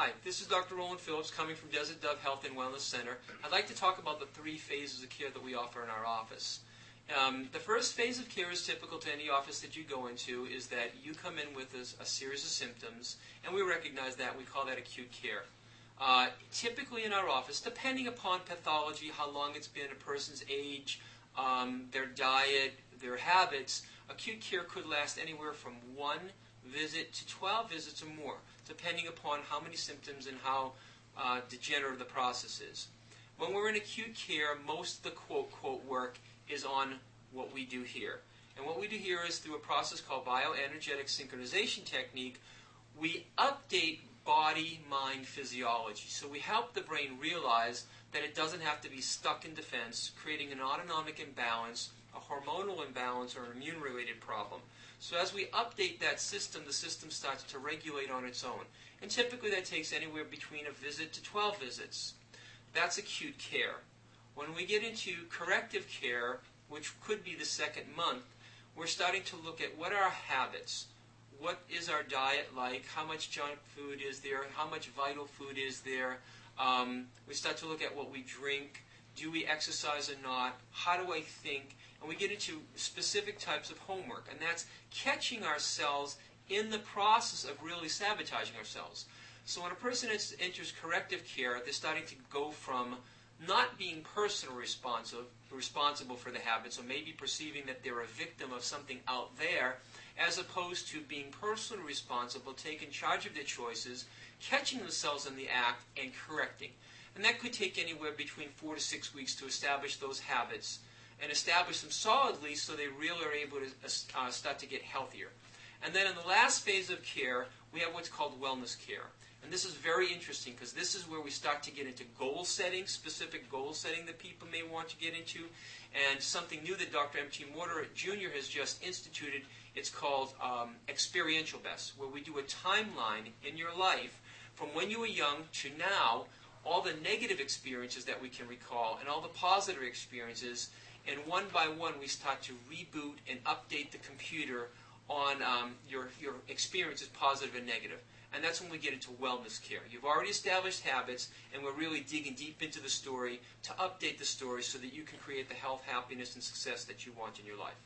Hi, this is Dr. Roland Phillips coming from Desert Dove Health and Wellness Center. I'd like to talk about the 3 phases of care that we offer in our office. The first phase of care is typical to any office that you go into, is that you come in with a series of symptoms, and we recognize that. We call that acute care. Typically in our office, depending upon pathology, how long it's been, a person's age, their diet, their habits, acute care could last anywhere from 1 visit to 12 visits or more, depending upon how many symptoms and how degenerative the process is. When we're in acute care, most of the quote work is on what we do here. And what we do here is through a process called bioenergetic synchronization technique, we update body-mind physiology. So we help the brain realize that it doesn't have to be stuck in defense, creating an autonomic imbalance, a hormonal imbalance, or an immune-related problem. So as we update that system, the system starts to regulate on its own. And typically that takes anywhere between a visit to 12 visits. That's acute care. When we get into corrective care, which could be the second month, we're starting to look at what are our habits. What is our diet like? How much junk food is there? How much vital food is there? We start to look at what we drink. Do we exercise or not? How do I think? And we get into specific types of homework, and that's catching ourselves in the process of really sabotaging ourselves. So when a person enters corrective care, they're starting to go from not being personally responsible for the habits, or maybe perceiving that they're a victim of something out there, as opposed to being personally responsible, taking charge of their choices, catching themselves in the act, and correcting. And that could take anywhere between 4 to 6 weeks to establish those habits and establish them solidly so they really are able to start to get healthier. And then in the last phase of care, we have what's called wellness care. And this is very interesting because this is where we start to get into goal setting, specific goal setting that people may want to get into, and something new that Dr. M.T. Morter Jr. has just instituted. It's called Experiential Best, where we do a timeline in your life from when you were young to now, all the negative experiences that we can recall and all the positive experiences, and one by one we start to reboot and update the computer on your experiences, positive and negative. And that's when we get into wellness care. You've already established habits, and we're really digging deep into the story to update the story so that you can create the health, happiness, and success that you want in your life.